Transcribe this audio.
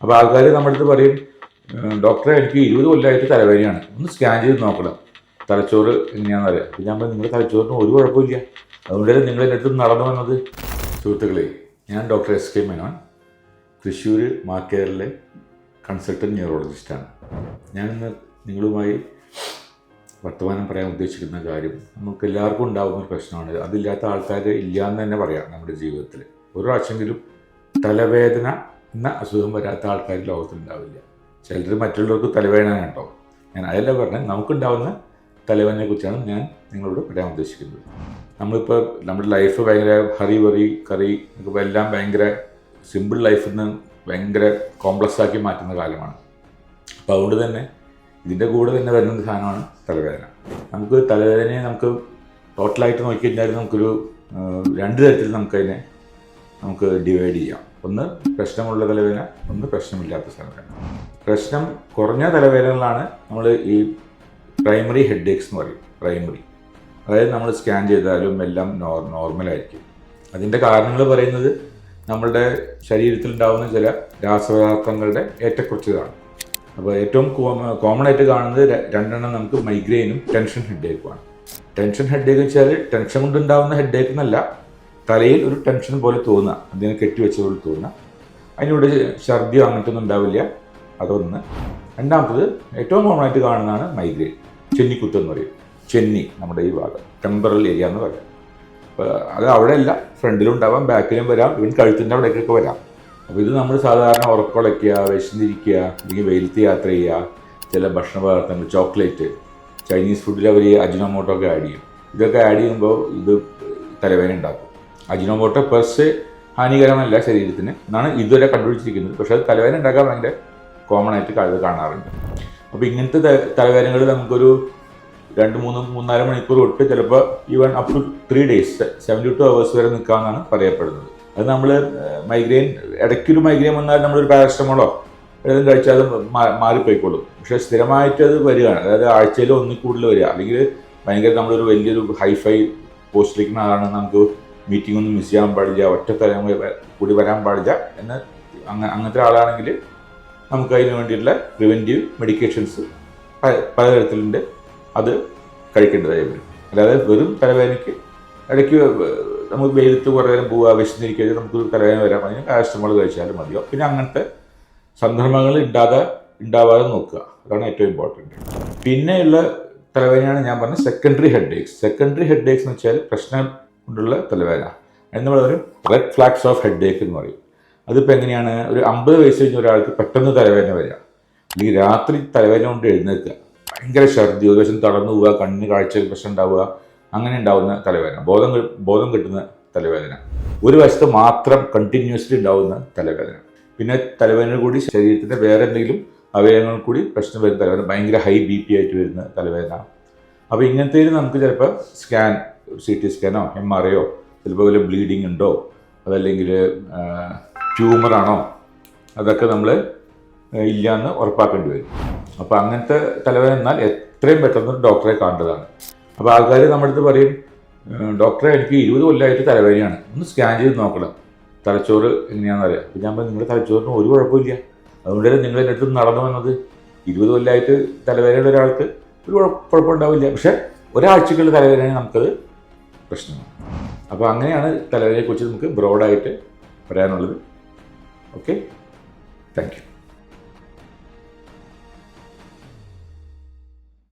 അപ്പോൾ ആൾക്കാർ നമ്മുടെ അടുത്ത് പറയും, ഡോക്ടറെ എനിക്ക് 20 കൊല്ലമായിട്ട് തലവേദനയാണ്, ഒന്ന് സ്കാൻ ചെയ്ത് നോക്കണം, തലച്ചോറ് എങ്ങനെയാണെന്ന് അറിയാം. അപ്പോൾ ഞാൻ പറഞ്ഞു, നിങ്ങളുടെ തലച്ചോറിന് ഒരു കുഴപ്പമില്ല, അതുകൊണ്ടല്ലേ നിങ്ങൾ എൻ്റെ അടുത്ത് നടന്നു വന്നത്. സുഹൃത്തുക്കളെ, ഞാൻ ഡോക്ടർ SK മേനോൻ, തൃശ്ശൂർ മാക്കേറിലെ കൺസൾട്ടൻറ്റ് ന്യൂറോളജിസ്റ്റാണ്. ഞാനിന്ന് നിങ്ങളുമായി വർത്തമാനം പറയാൻ ഉദ്ദേശിക്കുന്ന കാര്യം, നമുക്ക് എല്ലാവർക്കും ഉണ്ടാകുന്ന ഒരു പ്രശ്നമാണ്. അതില്ലാത്ത ആൾക്കാർ ഇല്ല എന്ന് തന്നെ പറയാം. നമ്മുടെ ജീവിതത്തിൽ ഒരു പ്രാവശ്യമെങ്കിലും തലവേദന എന്ന അസുഖം വരാത്ത ആൾക്കാർ ലോകത്തുണ്ടാവില്ല. ചിലർ മറ്റുള്ളവർക്ക് തലവേദന കേട്ടോ, ഞാൻ അതല്ല പറഞ്ഞത്, നമുക്കുണ്ടാവുന്ന തലവേദനയെ കുറിച്ചാണ് ഞാൻ നിങ്ങളോട് പറയാൻ ഉദ്ദേശിക്കുന്നത്. നമ്മളിപ്പോൾ നമ്മുടെ ലൈഫ് ഭയങ്കര ഹറി വറി കറി നമുക്കിപ്പോൾ എല്ലാം ഭയങ്കര സിമ്പിൾ ലൈഫിൽ നിന്ന് ഭയങ്കര കോംപ്ലക്സ് ആക്കി മാറ്റുന്ന കാലമാണ്. അപ്പോൾ അതുകൊണ്ട് തന്നെ ഇതിൻ്റെ കൂടെ തന്നെ വരുന്ന സാധനമാണ് തലവേദന. നമുക്ക് തലവേദനയെ നമുക്ക് ടോട്ടലായിട്ട് നോക്കിക്കഴിഞ്ഞാൽ നമുക്കൊരു 2 തരത്തിൽ നമുക്ക് ഡിവൈഡ് ചെയ്യാം. ഒന്ന് പ്രശ്നമുള്ള തലവേദന, ഒന്ന് പ്രശ്നമില്ലാത്ത തലവേദന. പ്രശ്നം കുറഞ്ഞ തലവേദനകളാണ് നമ്മൾ ഈ പ്രൈമറി ഹെഡ് ഏക്സ് എന്ന് പറയും. പ്രൈമറി, അതായത് നമ്മൾ സ്കാൻ ചെയ്താലും എല്ലാം നോർമലായിരിക്കും. അതിൻ്റെ കാരണങ്ങൾ പറയുന്നത് നമ്മളുടെ ശരീരത്തിലുണ്ടാകുന്ന ചില രാസപദാർത്ഥങ്ങളുടെ ഏറ്റക്കുറച്ചിലാണ്. അപ്പോൾ ഏറ്റവും കോമൺ ആയിട്ട് കാണുന്നത് 2 എണ്ണം നമുക്ക് മൈഗ്രെയിനും ടെൻഷൻ ഹെഡേക്കുമാണ്. ടെൻഷൻ ഹെഡേക്ക് വെച്ചാൽ ടെൻഷൻ കൊണ്ടുണ്ടാകുന്ന ഹെഡേക്ക് എന്നല്ല, തലയിൽ ഒരു ടെൻഷൻ പോലെ തോന്നുക, അതിനെ കെട്ടിവെച്ച പോലെ തോന്നുക. അതിനോട് ഛർദിയോ അങ്ങനത്തെ ഒന്നും ഉണ്ടാവില്ല, അതൊന്ന്. രണ്ടാമത്തത് ഏറ്റവും കോമൺ ആയിട്ട് കാണുന്നതാണ് മൈഗ്രെയിൻ, ചെന്നിക്കുത്ത് എന്ന് പറയും. ചെന്നി, നമ്മുടെ ഈ ഭാഗം ടെമ്പറൽ ഏരിയ എന്ന് പറയാം. അപ്പോൾ അത് അവിടെ അല്ല, ഫ്രണ്ടിലും ഉണ്ടാവാം, ബാക്കിലും വരാം, ഇവൻ കഴുത്തിൻ്റെ അവിടേക്കൊക്കെ വരാം. അപ്പോൾ ഇത് നമ്മൾ സാധാരണ ഉറക്കുളയ്ക്കുക, വിശന്നിരിക്കുക, അല്ലെങ്കിൽ വെയിലത്ത് യാത്ര ചെയ്യുക, ചില ഭക്ഷണ പദാർത്ഥങ്ങൾ, ചോക്ലേറ്റ്, ചൈനീസ് ഫുഡിൽ അവർ അജിനോമോട്ടോ ഒക്കെ ആഡ് ചെയ്യും. ഇതൊക്കെ ആഡ് ചെയ്യുമ്പോൾ ഇത് തലവേദന ഉണ്ടാക്കും. അജിനോമോട്ടോ പെർസെ ഹാനികരമല്ല ശരീരത്തിന് എന്നാണ് ഇതുവരെ കണ്ടുപിടിച്ചിരിക്കുന്നത്. പക്ഷേ അത് തലവേദന ഉണ്ടാക്കാൻ ഭയങ്കര കോമൺ ആയിട്ട് കാണാറുണ്ട്. അപ്പോൾ ഇങ്ങനത്തെ തലവേദനകൾ നമുക്കൊരു 2-3-4 മണിക്കൂർ തൊട്ട് ചിലപ്പോൾ even up to 3 days 72 hours വരെ നിൽക്കാമെന്നാണ് പറയപ്പെടുന്നത്. അത് നമ്മൾ മൈഗ്രെയിൻ, ഇടയ്ക്കൊരു മൈഗ്രെയിൻ വന്നാൽ നമ്മളൊരു പാരസ്റ്റമോളോ ഏതും കഴിച്ചാൽ അത് മാറിപ്പോയിക്കോളും. പക്ഷേ സ്ഥിരമായിട്ട് അത് വരികയാണ്, അതായത് ആഴ്ചയിൽ 1 കൂടുതൽ വരിക, അല്ലെങ്കിൽ ഭയങ്കര നമ്മളൊരു വലിയൊരു ഹൈഫൈ പോസ്റ്റിലിരിക്കുന്ന ആളാണ്, നമുക്ക് മീറ്റിംഗ് ഒന്നും മിസ് ചെയ്യാൻ പാടില്ല, ഒറ്റ തരം കൂടി വരാൻ പാടില്ല എന്ന് അങ്ങനത്തെ ആളാണെങ്കിൽ നമുക്ക് അതിന് വേണ്ടിയിട്ടുള്ള പ്രിവെൻറ്റീവ് മെഡിക്കേഷൻസ് പലതരത്തിലുണ്ട്, അത് കഴിക്കേണ്ടതായി വരും. അല്ലാതെ വെറും തലവേദനയ്ക്ക് ഇടയ്ക്ക് നമുക്ക് വെയിലത്ത് കുറേ നേരം പോവുക, വിശന്നിരിക്കുക, നമുക്ക് തലവേദന വരാം, അതിന് പാരസ്റ്റമോൾ കഴിച്ചാലും മതിയോ. പിന്നെ അങ്ങനത്തെ സന്ദർഭങ്ങൾ ഉണ്ടാവാതെ നോക്കുക, അതാണ് ഏറ്റവും ഇമ്പോർട്ടൻറ്റ്. പിന്നെയുള്ള തലവേദനയാണ് ഞാൻ പറഞ്ഞ secondary head aches. Secondary head aches എന്ന് വെച്ചാൽ പ്രശ്നം കൊണ്ടുള്ള തലവേദന. അതിന് നമ്മൾ പറയും റെഡ് ഫ്ലാഗ്സ് ഓഫ് ഹെഡ് ഏക്ക് എന്ന് പറയും. അതിപ്പോൾ എങ്ങനെയാണ്, ഒരു 50 വയസ്സ് കഴിഞ്ഞ ഒരാൾക്ക് പെട്ടെന്ന് തലവേദന വരിക, അല്ലെങ്കിൽ രാത്രി തലവേദന കൊണ്ട് എഴുന്നേൽക്കുക, ഭയങ്കര ഛർദി, ഒരു വശം തളർന്നു പോവുക, കണ്ണിന് കാഴ്ച പ്രശ്നം ഉണ്ടാവുക, അങ്ങനെ ഉണ്ടാവുന്ന തലവേദന, ബോധം കിട്ടുന്ന തലവേദന, ഒരു വശത്ത് മാത്രം കണ്ടിന്യൂസ്ലി ഉണ്ടാവുന്ന തലവേദന. പിന്നെ തലവേദന കൂടി ശരീരത്തിൻ്റെ വേറെ എന്തെങ്കിലും അവയവങ്ങൾ കൂടി പ്രശ്നം വരുന്ന തലവേദന, ഭയങ്കര ഹൈ BP ആയിട്ട് വരുന്ന തലവേദന. അപ്പോൾ ഇങ്ങനത്തെ നമുക്ക് ചിലപ്പോൾ സ്കാൻ, CT സ്കാനോ MRIയോ, ചിലപ്പോൾ വല്ല ബ്ലീഡിങ് ഉണ്ടോ, അതല്ലെങ്കിൽ ട്യൂമറാണോ, അതൊക്കെ നമ്മൾ ഇല്ലയെന്ന് ഉറപ്പാക്കേണ്ടി വരും. അപ്പോൾ അങ്ങനത്തെ തലവേദന എന്നാൽ എത്രയും പെട്ടെന്ന് ഡോക്ടറെ കാണേണ്ടതാണ്. അപ്പോൾ ആൾക്കാർ നമ്മുടെ അടുത്ത് പറയും, ഡോക്ടറെ എനിക്ക് 20 കൊല്ലമായിട്ട് തലവേദനയാണ്, ഒന്ന് സ്കാൻ ചെയ്ത് നോക്കണം, തലച്ചോറ് എങ്ങനെയാണെന്ന് അറിയാം. അപ്പോൾ ഞാൻ പറഞ്ഞു, നിങ്ങളുടെ തലച്ചോറിന് ഒരു കുഴപ്പമില്ല, അതുകൊണ്ടല്ലേ നിങ്ങൾ എൻ്റെ അടുത്ത് നടന്നു വന്നത്. 20 കൊല്ലമായിട്ട് തലവേദനയുള്ള ഒരാൾക്ക് ഒരു കുഴപ്പമുണ്ടാവില്ല, പക്ഷേ ഒരാഴ്ചക്കുള്ള തലവേദന നമുക്കത് പ്രശ്നമാണ്. അപ്പോൾ അങ്ങനെയാണ് തലവേദനയെക്കുറിച്ച് നമുക്ക് ബ്രോഡായിട്ട് പറയാനുള്ളത്. Okay, thank you.